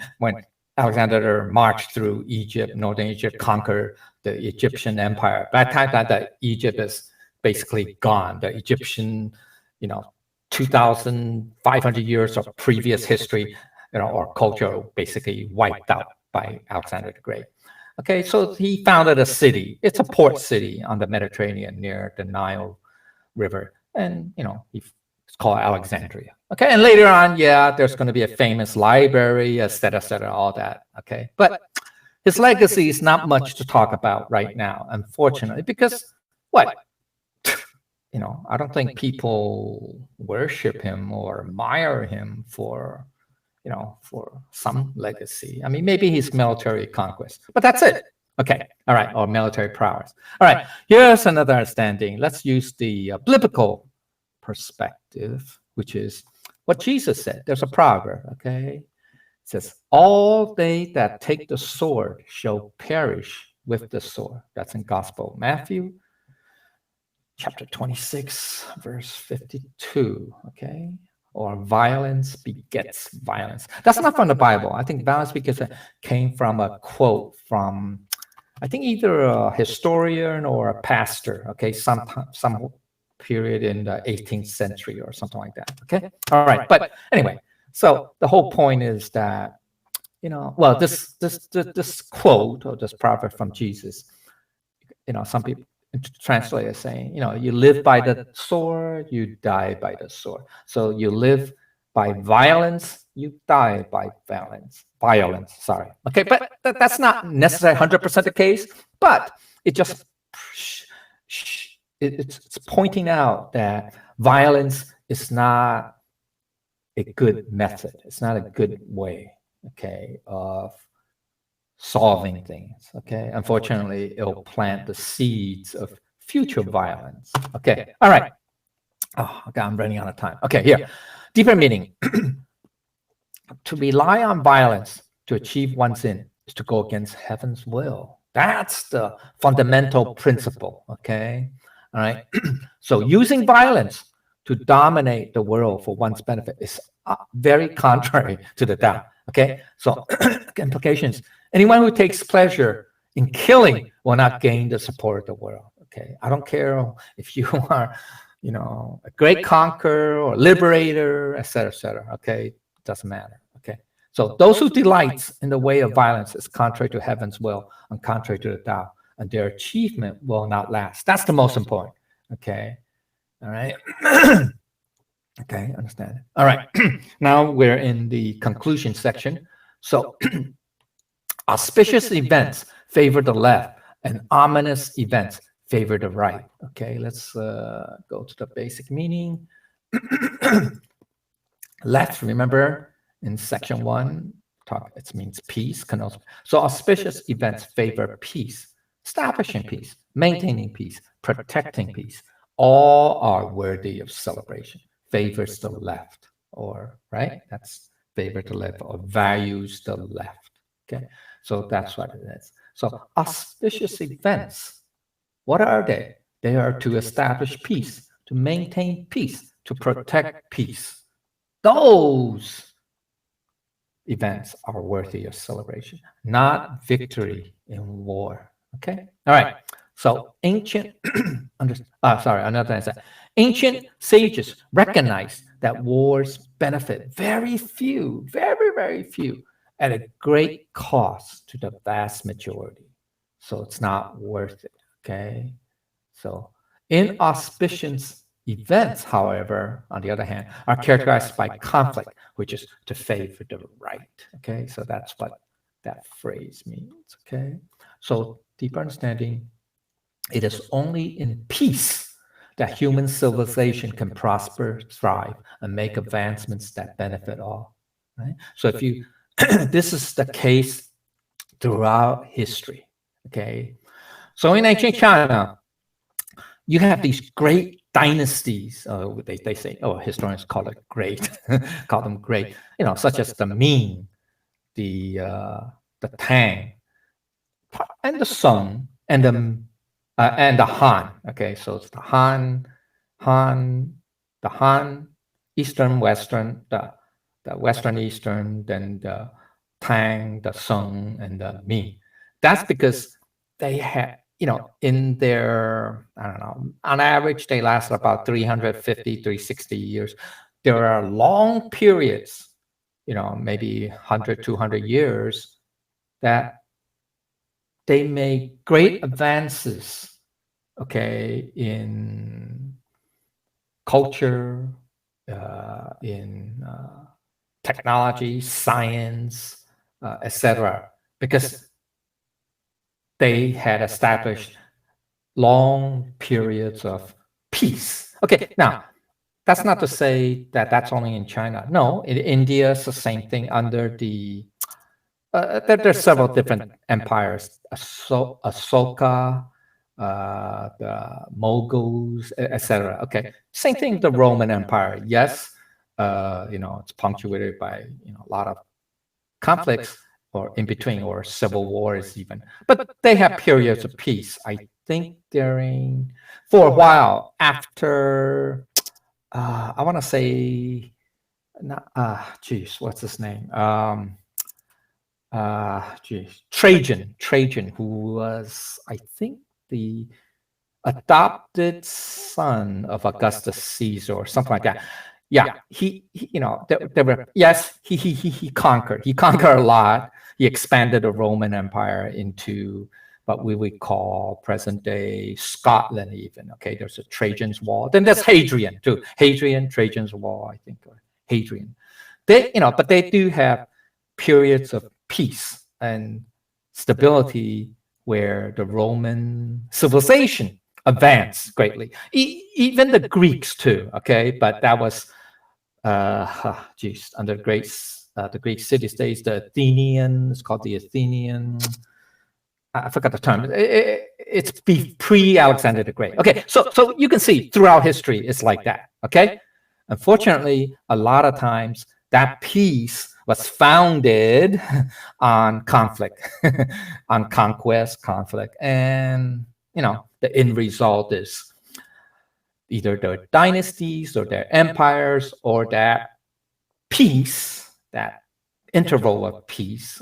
Alexander marched through Egypt, northern Egypt, conquered the Egyptian empire. By the time that Egypt is basically gone, the Egyptian, 2,500 years of previous history, or culture basically wiped out by Alexander the Great. Okay, so he founded a city. It's a port city on the Mediterranean near the Nile River. And, it's called Alexandria. Okay, and later on, there's going to be a famous library, et cetera, all that. Okay, but his legacy is not much to talk about right now, unfortunately, because what? I don't think people worship him or admire him for some legacy. I mean, maybe his military conquest, but that's it. Okay, all right, or military prowess. All right, here's another understanding. Let's use the biblical perspective, which is what Jesus said. There's a proverb, okay? It says, all they that take the sword shall perish with the sword. That's in Gospel Matthew, chapter 26, verse 52, okay? Or violence begets violence. That's not from the Bible. I think violence begets came from a quote from, I think, either a historian or a pastor, okay? Some period in the 18th century or something like that, okay? All right, but anyway, so the whole point is that, well, this quote or this proverb from Jesus, some people translate it saying, you live by the sword, you die by the sword. So you live by violence, you die by violence. Sorry. Okay, but that's not necessarily 100% the case, but it just it's pointing out that violence is not a good method. It's not a good way, okay, of solving things, okay? Unfortunately, it'll plant the seeds of future violence. Okay, all right. Oh, okay, I'm running out of time. Okay, here. Deeper meaning. To rely on violence to achieve one's end is to go against heaven's will. That's the fundamental principle, okay? All right. So using violence to dominate the world for one's benefit is very contrary to the Tao, okay? So implications. Anyone who takes pleasure in killing will not gain the support of the world, okay? I don't care if you are, a great conqueror or liberator, et cetera, okay? Doesn't matter, okay? So those who delight in the way of violence is contrary to heaven's will and contrary to the Tao, and their achievement will not last. That's the most important, okay? All right? Okay, understand. All right, now we're in the conclusion section. So auspicious events favor the left and ominous events favor the right. Okay, let's go to the basic meaning. Left, remember, in section 1, it means peace. So auspicious events favor peace, establishing peace, maintaining peace, protecting peace. All are worthy of celebration. Favors the left, or right? That's favor the left or values the left. Okay, so that's what it is. So auspicious events, what are they? They are to establish peace, to maintain peace, to protect peace. Those events are worthy of celebration, not victory in war. Okay, all right. So ancient, another answer. Ancient sages recognized that wars benefit very few, very, very few, at a great cost to the vast majority. So it's not worth it, okay? So inauspicious events, however, on the other hand, are characterized by conflict, which is to favor the right, okay? So that's what that phrase means, okay? So deeper understanding, it is only in peace that human civilization can prosper, thrive, and make advancements that benefit all, right? So if you, this is the case throughout history, okay? So in ancient China, you have these great dynasties. They say, historians call it great, call them great. Such as the Ming, the Tang, and the Song, and the Han. Okay, so it's Han, the Han, Eastern, Western, the Western, Eastern, then the Tang, the Song, and the Ming. That's because they had, in their, I don't know, on average, they lasted about 350, 360 years. There are long periods, maybe 100, 200 years, that they made great advances, okay, in culture, in technology, science, etc., because they had established long periods of peace. Okay, now that's not to say that that's only in China. No, in India, it's the same thing under the. There's several different empires: Ashoka, the Moguls, etc. Okay, same thing. The Roman Empire. Yes, it's punctuated by a lot of conflicts, or in between, or civil wars even. But they have periods of peace. I think for a while after, I want to say, what's his name? Trajan, who was, I think, the adopted son of Augustus Caesar or something like that. Yeah, he there were, yes, he conquered a lot. He expanded the Roman Empire into what we would call present day Scotland even. Okay, there's a Trajan's Wall. Then there's Hadrian too. Trajan's Wall, I think, or Hadrian. But they do have periods of peace and stability where the Roman civilization advanced greatly. Even the Greeks too. Okay, but that was under the Greek city-states, the Athenians, called the Athenian. I forgot the term. It's pre-Alexander the Great. Okay, so you can see throughout history, it's like that. Okay, unfortunately, a lot of times that peace was founded on conflict, on conquest, conflict, and the end result is either their dynasties or their empires, or that peace, that interval of peace,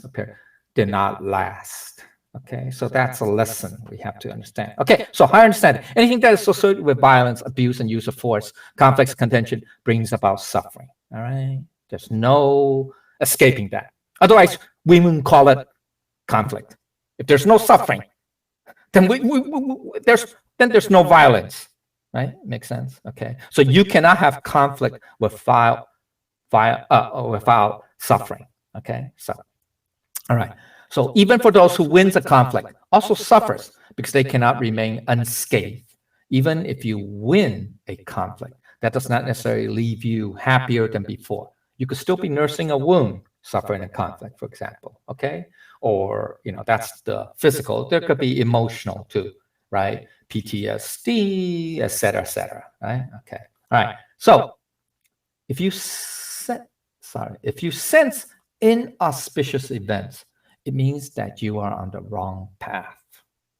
did not last. Okay, so that's a lesson we have to understand. Okay, so I understand anything that is associated with violence, abuse, and use of force, conflicts, contention, brings about suffering. All right, there's no escaping that. Otherwise, we wouldn't call it conflict. If there's no suffering, then there's no violence. Right? Makes sense. Okay, so you cannot have conflict without suffering. Okay, so all right. So even for those who wins a conflict, also suffers because they cannot remain unscathed. Even if you win a conflict, that does not necessarily leave you happier than before. You could still be nursing a wound, suffering a conflict, for example. Okay, or that's the physical. There could be emotional too, right? PTSD, etc., right? Okay, all right. So if you sense inauspicious events, it means that you are on the wrong path.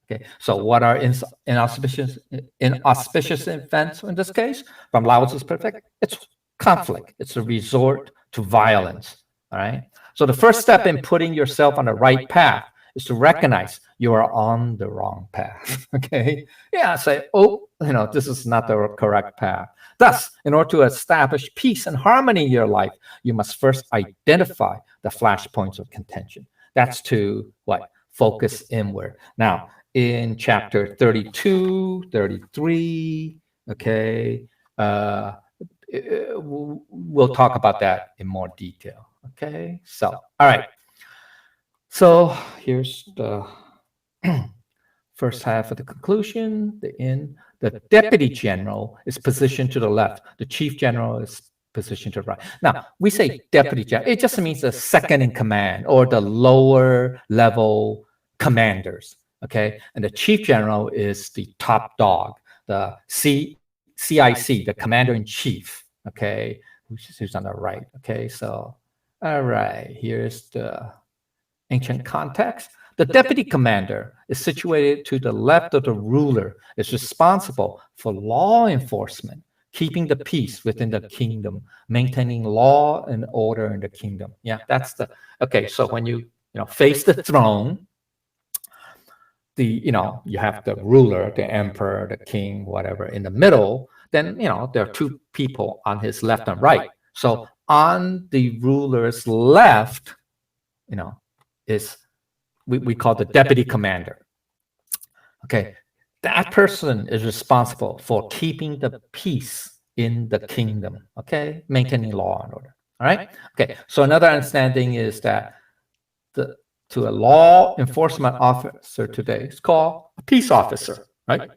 Okay, so what are inauspicious events in this case? From Laozi's perspective, it's conflict. It's a resort to violence. All right. So the first step in putting yourself on the right path is to recognize you are on the wrong path. Okay. Yeah. Say, this is not the correct path. Thus, in order to establish peace and harmony in your life, you must first identify the flashpoints of contention. That's to focus inward. Now, in chapter 32, 33, okay, we'll talk about that in more detail. Okay, so all right. So here's the first half of the conclusion, the end. The deputy general is positioned to the left. The chief general is positioned to the right. Now, we say deputy general. It just means the second in command or the lower level commanders. Okay, and the chief general is the top dog, the CIC, the commander-in-chief, okay, who's on the right, okay? So, all right, here's the ancient context. The deputy commander is situated to the left of the ruler, is responsible for law enforcement, keeping the peace within the kingdom, maintaining law and order in the kingdom. Yeah, that's the, okay, so when you face the throne, you have the ruler, the emperor, the king, whatever in the middle, then there are two people on his left and right. So on the ruler's left, is we call the deputy commander. Okay, that person is responsible for keeping the peace in the kingdom, okay, maintaining law and order. All right. Okay, so another understanding is that to a law enforcement officer today is called a peace officer, right? A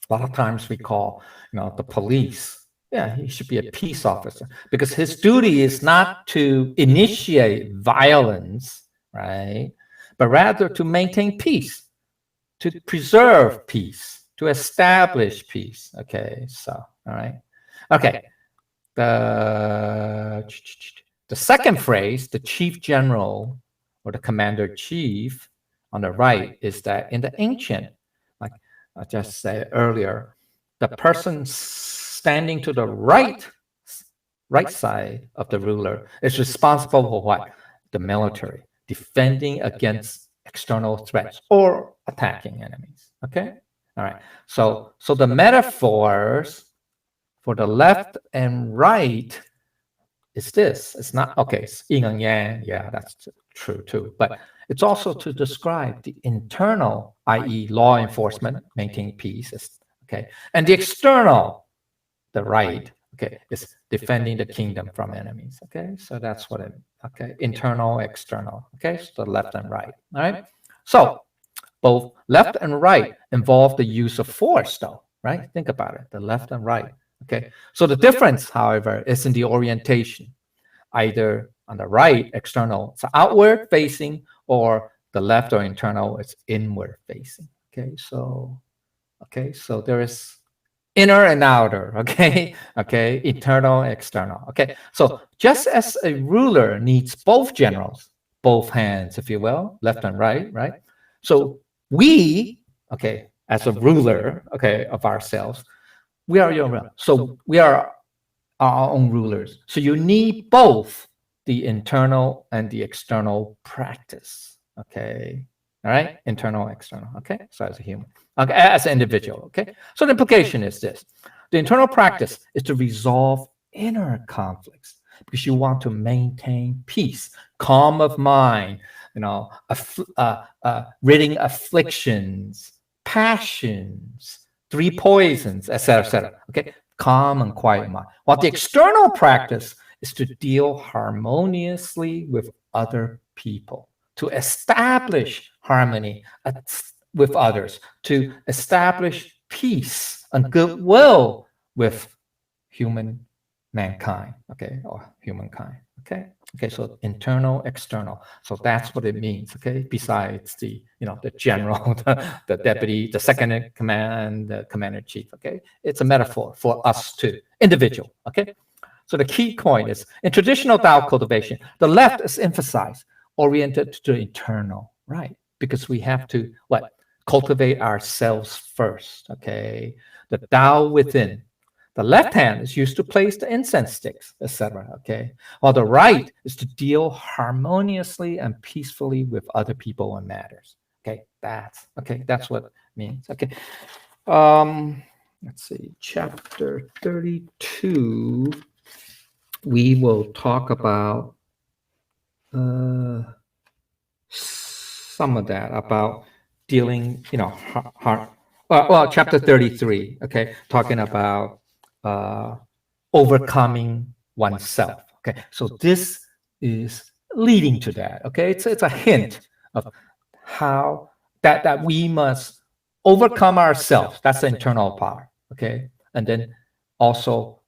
lot of times we call the police. Yeah, he should be a peace officer because his duty is not to initiate violence, right? But rather to maintain peace, to preserve peace, to establish peace. Okay, so, all right. Okay, the second phrase, the chief general or the commander-chief on the right, is that in the ancient, like I just said earlier, the person standing to the right side of the ruler is responsible for what? The military, defending against external threats or attacking enemies. Okay? All right. So the metaphors for the left and right is this. It's not, okay, it's yin and yang. Yeah, that's true too. But it's also to describe the internal, i.e. law enforcement, maintaining peace. Okay. And the external, the right, okay, is defending the kingdom from enemies. Okay. So that's what it, okay, internal, external. Okay. So the left and right. All right. So both left and right involve the use of force though, right? Think about it, the left and right. Okay, so the difference, however, is in the orientation. Either on the right, external, it's outward facing, or the left or internal, it's inward facing. Okay, so there is inner and outer. Okay, internal, external. Okay, so just as a ruler needs both generals, both hands, if you will, left and right, right? So we, okay, as a ruler, okay, of ourselves, we are your own. So we are our own rulers. So you need both the internal and the external practice. Okay. All right. Internal, external. Okay. So as a human, okay, as an individual. Okay. So the implication is this: the internal practice is to resolve inner conflicts because you want to maintain peace, calm of mind, ridding afflictions, passions, three poisons, etc., etc. Okay, calm and quiet mind. While the external practice is to deal harmoniously with other people, to establish harmony with others, to establish peace and goodwill with mankind, okay, or humankind. Okay, so internal, external. So that's what it means, okay? Besides the, the general, the deputy, the second in command, the commander-in-chief, okay? It's a metaphor for us too, individual, okay? So the key point is, in traditional Tao cultivation, the left is emphasized, oriented to the internal, right? Because we have to, cultivate ourselves first, okay? The Tao within. The left hand is used to place the incense sticks, etc. Okay, while the right is to deal harmoniously and peacefully with other people and matters. That's what it means. Okay, let's see, chapter 32. We will talk about some of that about dealing, chapter 33. Okay, talking about overcoming oneself. Okay, so this is leading to that. Okay, it's a hint of how that we must overcome ourselves. That's the internal part. Okay, and then also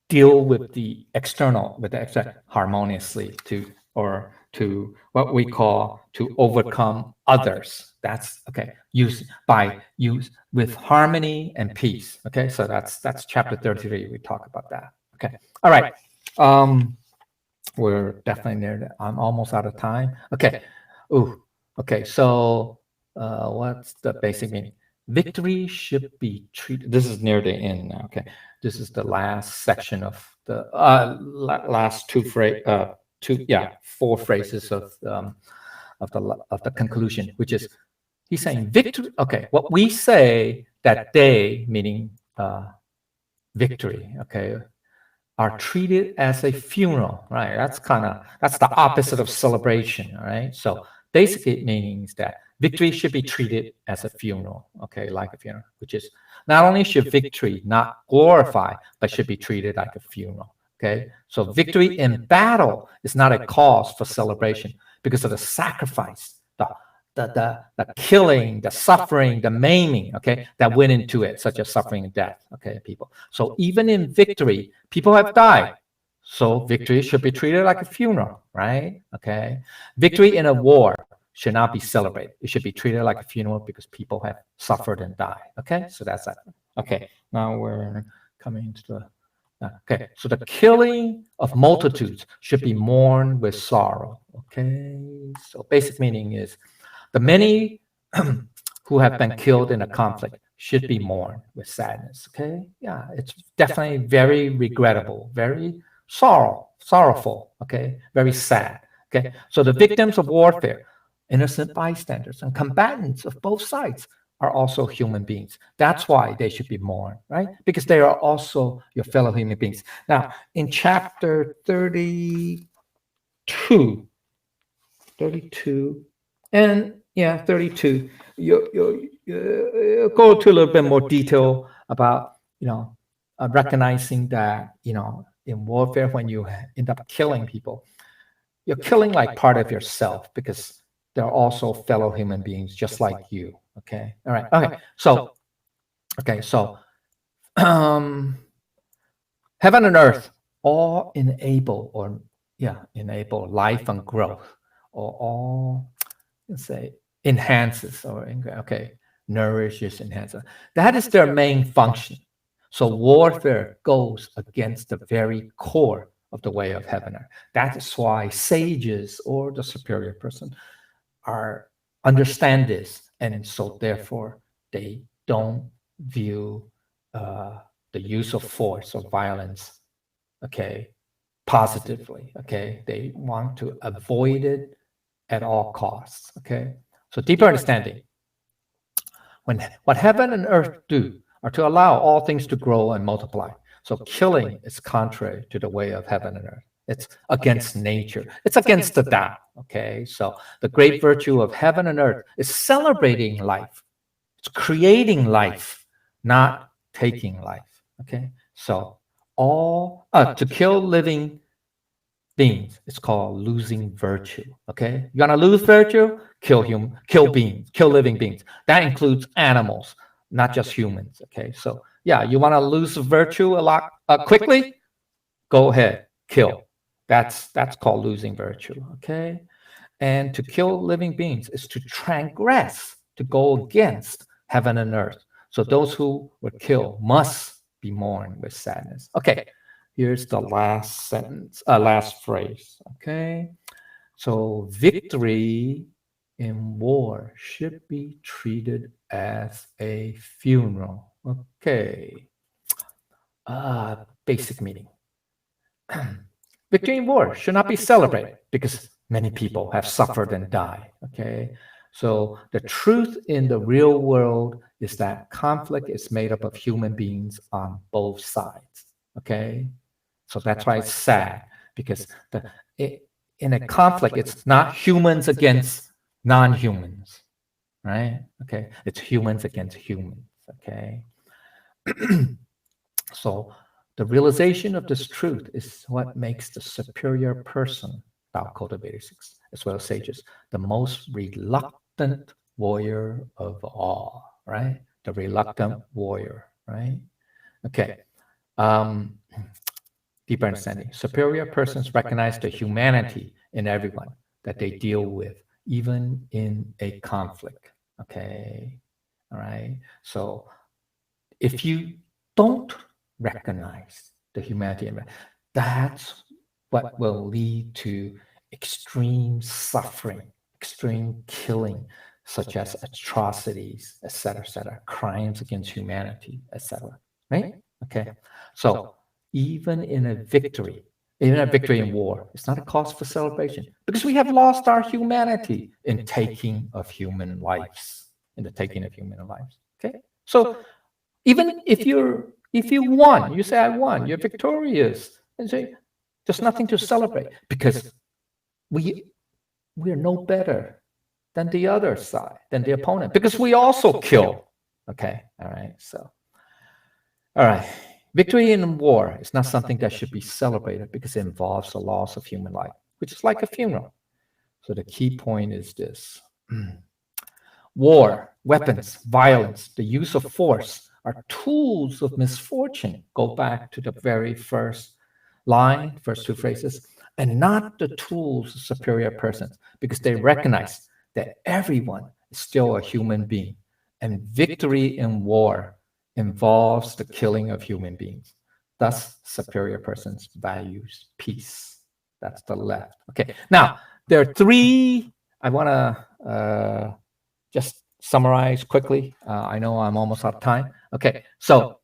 deal with the external harmoniously to what we call to overcome others. That's okay. Use with harmony and peace. Okay, so that's chapter 33. We talk about that. Okay, all right. We're definitely near that. I'm almost out of time. Okay. Ooh. Okay. So, what's the basic meaning? Victory should be treated. This is near the end now. Okay. This is the last section of the last four phrases of the conclusion, which is he's saying victory. Okay. What we say that day, meaning victory. Okay, are treated as a funeral, right? That's the opposite of celebration, all right? So basically it means that victory should be treated as a funeral, okay, like a funeral, which is not only should victory not glorify, but should be treated like a funeral, okay? So victory in battle is not a cause for celebration because of the sacrifice, the killing, the suffering, the maiming, okay, that went into it, such as suffering and death, okay, people. So even in victory, people have died. So victory should be treated like a funeral, right? Okay. Victory in a war should not be celebrated. It should be treated like a funeral because people have suffered and died. Okay. So that's that. Okay. Now we're coming to the okay, so the killing of multitudes should be mourned with sorrow. Okay, so basic meaning is the many who have been killed in a conflict should be mourned with sadness. Okay, yeah, it's definitely very regrettable, very sorrowful. Okay, very sad. Okay, so the victims of warfare, innocent bystanders, and combatants of both sides are also human beings. That's why they should be mourned, right? Because they are also your fellow human beings. Now, in chapter 32, and yeah, 32, you go to a little bit more detail about, recognizing that, in warfare, when you end up killing people, you're killing like part of yourself because they're also fellow human beings just like you. Okay. All right. So um heaven and earth all enable life and growth, or all, let's say, enhances, or okay, nourishes, enhances. That is their main function. So warfare goes against the very core of the way of heaven and earth. That is why sages or the superior person are understand this, and so therefore they don't view the use of force or violence, okay, positively. Okay, they want to avoid it at all costs. Okay, so deeper understanding, when what heaven and earth do are to allow all things to grow and multiply. So killing is contrary to the way of heaven and earth. It's against nature. It's against the Tao. Okay, so the great virtue of heaven and earth is celebrating life. It's creating life, not taking life. Okay, so all to kill living beings, it's called losing virtue. Okay, you gonna lose virtue? Kill beings, kill living beings. That includes animals, not just humans. Okay, so yeah, you want to lose virtue a lot quickly? Go ahead, kill. That's called losing virtue. Okay, and to kill living beings is to transgress, to go against heaven and earth. So those who were killed must be mourned with sadness. Okay, here's the last sentence, last phrase. Okay, so victory in war should be treated as a funeral. Okay, basic meaning. Victory in war should not be celebrated because many people have suffered and died. Okay. So the truth in the real world is that conflict is made up of human beings on both sides. Okay. So that's why it's sad, because in a conflict, it's not humans against non-humans, right? Okay. It's humans against humans. Okay. So the realization of this truth is what makes the superior person, Tao cultivators as well as sages, the most reluctant warrior of all, right? The reluctant warrior, right? Okay. Um, Deeper understanding. Superior persons recognize the humanity in everyone that they deal with, even in a conflict. Okay. All right. So if you don't recognize the humanity, that's what will lead to extreme suffering, extreme killing, such as atrocities, etc., crimes against humanity, etc. Right? Okay. So even in a victory, even a victory in war, it's not a cause for celebration because we have lost our humanity in taking of human lives, in the taking of human lives. Okay. So even if you won, you say I won, you're victorious, and say there's nothing to celebrate because we we're no better than the other side, than the opponent, because we also kill. Okay, all right. So, all right, victory in war is not something that should be celebrated because it involves the loss of human life, which is like a funeral. So the key point is this: war, weapons, violence, the use of force are tools of misfortune. Go back to the very first line, first two phrases, and not the tools of superior persons, because they recognize that everyone is still a human being. And victory in war involves the killing of human beings. Thus, superior persons values peace. That's the left. Okay. Now, there are three, I want to just summarize quickly. I know I'm almost out of time. Okay, so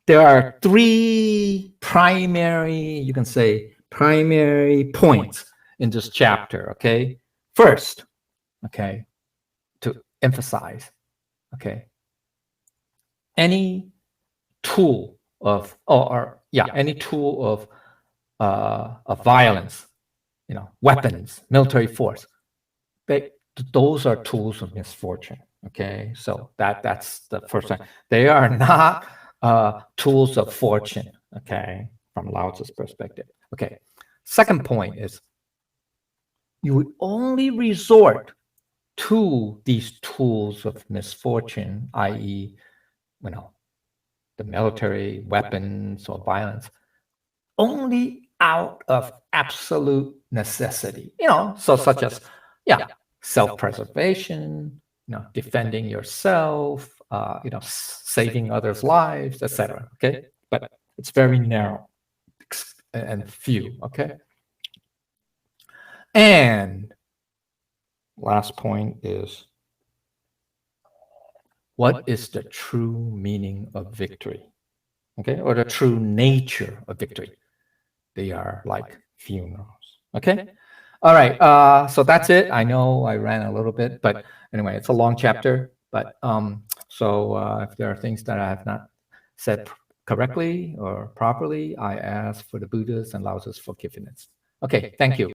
there are three primary, you can say, primary points in this chapter. Okay, first, okay, to emphasize, okay, any tool of, or yeah, any tool of violence, weapons, military force, they, those are tools of misfortune. Okay, so that's the first thing. They are not tools of fortune. Okay, from Lao Tzu's perspective. Okay, second point is you would only resort to these tools of misfortune, i.e., you know, the military weapons or violence, only out of absolute necessity. So such as, yeah, self-preservation, defending yourself, saving others' lives, etc. Okay, but it's very narrow and few. Okay, and last point is, what is the true meaning of victory? Okay, or the true nature of victory? They are like funerals. Okay. All right. So that's it. I know I ran a little bit, but anyway, it's a long chapter. But so if there are things that I have not said correctly or properly, I ask for the Buddha's and Lao Tzu's forgiveness. Okay. Thank you.